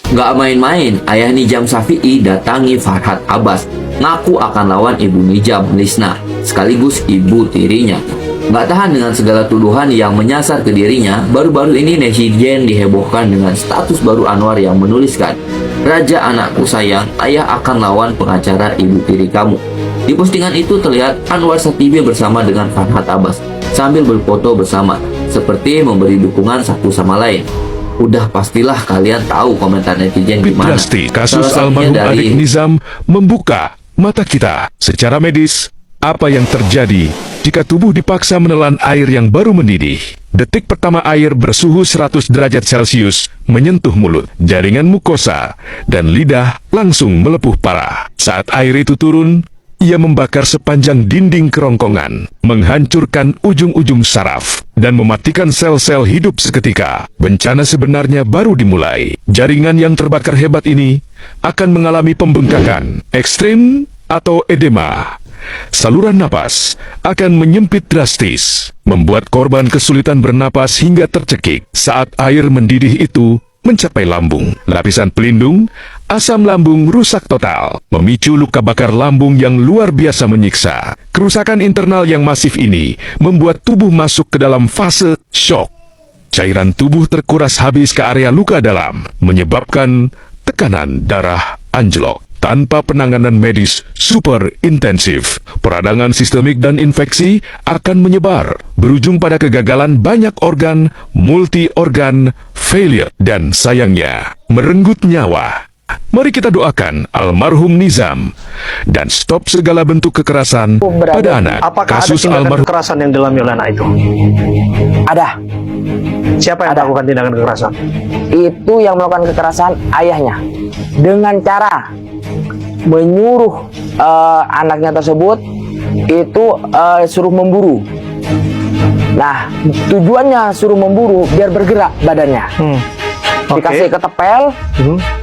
Gak main-main, ayah Nijam Syafi'i datangi Farhad Abbas, ngaku akan lawan ibu Nijam, Lisna, sekaligus ibu tirinya. Gak tahan dengan segala tuduhan yang menyasar ke dirinya, baru-baru ini netizen dihebohkan dengan status baru Anwar yang menuliskan, "Raja anakku sayang, ayah akan lawan pengacara ibu tiri kamu." Di postingan itu terlihat Anwar Satibi bersama dengan Farhad Abbas sambil berfoto bersama, seperti memberi dukungan satu sama lain. Udah pastilah kalian tahu komentar netizen gimana. Drastis kasus Salah satunya almarhum adik Nizam membuka mata kita. Secara medis, apa yang terjadi jika tubuh dipaksa menelan air yang baru mendidih? Detik pertama air bersuhu 100 derajat Celcius menyentuh mulut, jaringan mukosa, dan lidah langsung melepuh parah. Saat air itu turun, ia membakar sepanjang dinding kerongkongan, menghancurkan ujung-ujung saraf, dan mematikan sel-sel hidup seketika. Bencana sebenarnya baru dimulai. Jaringan yang terbakar hebat ini akan mengalami pembengkakan ekstrim atau edema. Saluran napas akan menyempit drastis, membuat korban kesulitan bernapas hingga tercekik. Saat air mendidih itu mencapai lambung, lapisan pelindung asam lambung rusak total, memicu luka bakar lambung yang luar biasa menyiksa. Kerusakan internal yang masif ini membuat tubuh masuk ke dalam fase shock. Cairan tubuh terkuras habis ke area luka dalam, menyebabkan tekanan darah anjlok. Tanpa penanganan medis super intensif, peradangan sistemik dan infeksi akan menyebar, berujung pada kegagalan banyak organ, multi-organ failure, dan sayangnya, merenggut nyawa. Mari kita doakan almarhum Nizam dan stop segala bentuk kekerasan pada anak. Apakah Kasus ada tindakan almarhum kekerasan yang dialami oleh anak itu? Ada. Siapa yang melakukan tindakan kekerasan? Itu yang melakukan kekerasan ayahnya. Dengan cara menyuruh anaknya tersebut itu suruh memburu. Nah, tujuannya suruh memburu biar bergerak badannya. Dikasih ketepel,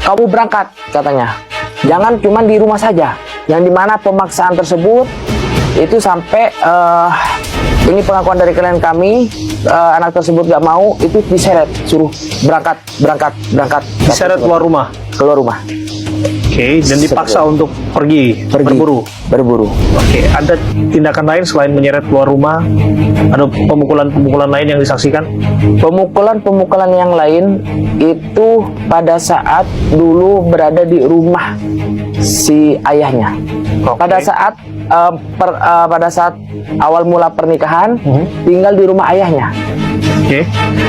kamu berangkat katanya. Jangan cuma di rumah saja. Yang dimana pemaksaan tersebut itu sampai ini pengakuan dari klien kami, anak tersebut gak mau, itu diseret, suruh berangkat. Diseret keluar rumah? Keluar rumah. Oke, dan dipaksa untuk pergi. Berburu. Oke, ada tindakan lain selain menyeret keluar rumah? Ada pemukulan-pemukulan lain yang disaksikan? Pemukulan yang lain itu pada saat dulu berada di rumah si ayahnya. Pada saat awal mula pernikahan tinggal di rumah ayahnya.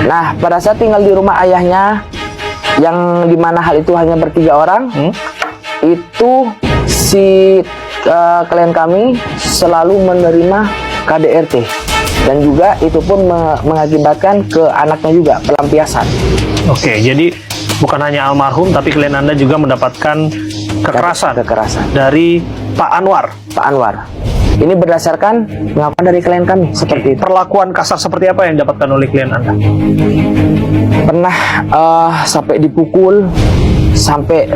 Nah, pada saat tinggal di rumah ayahnya, yang dimana hal itu hanya bertiga orang, itu si klien kami selalu menerima KDRT, dan juga itu pun mengakibatkan ke anaknya juga pelampiasan. Oke, jadi bukan hanya almarhum, tapi klien Anda juga mendapatkan kekerasan dari Pak Anwar. Ini berdasarkan pengakuan dari klien kami seperti itu. Perlakuan kasar seperti apa yang didapatkan oleh klien Anda? Pernah sampai dipukul, sampai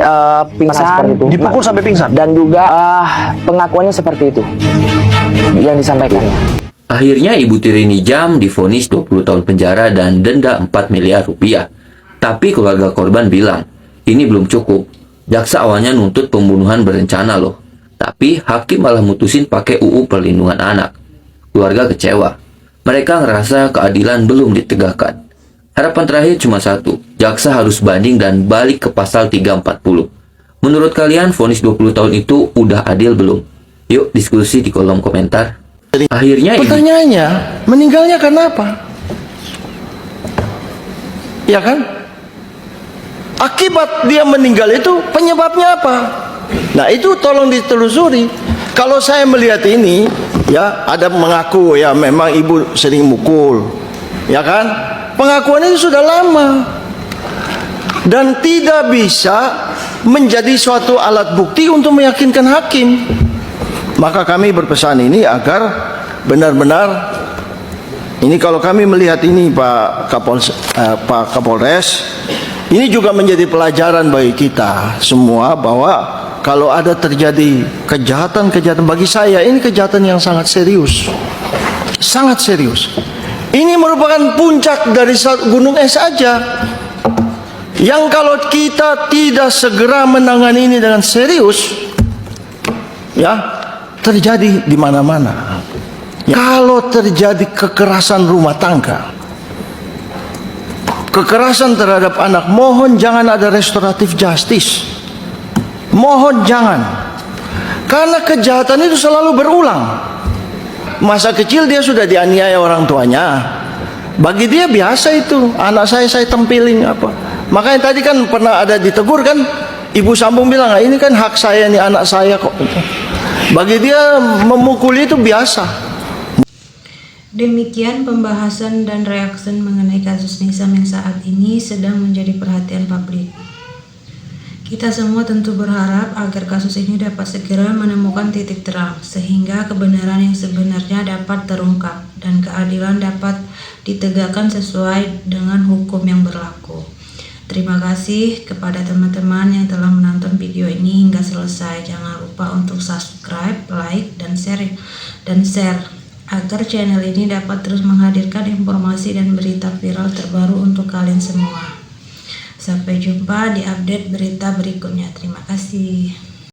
pingsan, Dipukul sampai pingsan? Dan juga pengakuannya seperti itu yang disampaikannya. Akhirnya ibu tiri Nijam divonis 20 tahun penjara dan denda 4 miliar rupiah. Tapi keluarga korban bilang, ini belum cukup. Jaksa awalnya nuntut pembunuhan berencana loh. Tapi hakim malah mutusin pakai UU Perlindungan Anak. Keluarga kecewa. Mereka ngerasa keadilan belum ditegakkan. Harapan terakhir cuma satu, jaksa harus banding dan balik ke pasal 340. Menurut kalian, vonis 20 tahun itu udah adil belum? Yuk diskusi di kolom komentar. Akhirnya pertanyaannya, meninggalnya karena apa? Ya kan? Akibat dia meninggal itu penyebabnya apa? Nah, itu tolong ditelusuri. Kalau saya melihat ini, ya ada mengaku ya memang ibu sering mukul, ya kan? Pengakuan itu sudah lama dan tidak bisa menjadi suatu alat bukti untuk meyakinkan hakim. Maka kami berpesan ini agar benar-benar ini, kalau kami melihat ini Pak Kapolres, ini juga menjadi pelajaran bagi kita semua bahwa kalau ada terjadi kejahatan bagi saya ini kejahatan yang sangat serius. Ini merupakan puncak dari gunung es saja. Yang kalau kita tidak segera menangani ini dengan serius, ya, terjadi di mana-mana. Kalau terjadi kekerasan rumah tangga, kekerasan terhadap anak, mohon jangan ada restoratif justice. Mohon jangan. Karena kejahatan itu selalu berulang. Masa kecil dia sudah dianiaya orang tuanya. Bagi dia biasa itu. Anak saya tempelin apa. Makanya tadi kan pernah ada ditegur kan, Ibu Sambung bilang, ini kan hak saya nih, anak saya kok. Bagi dia memukuli itu biasa. Demikian pembahasan dan reaksi mengenai kasus Nisam yang saat ini sedang menjadi perhatian publik. Kita semua tentu berharap agar kasus ini dapat segera menemukan titik terang, sehingga kebenaran yang sebenarnya dapat terungkap dan keadilan dapat ditegakkan sesuai dengan hukum yang berlaku. Terima kasih kepada teman-teman yang telah menonton video ini hingga selesai. Jangan lupa untuk subscribe, like, dan share agar channel ini dapat terus menghadirkan informasi dan berita viral terbaru untuk kalian semua. Sampai jumpa di update berita berikutnya. Terima kasih.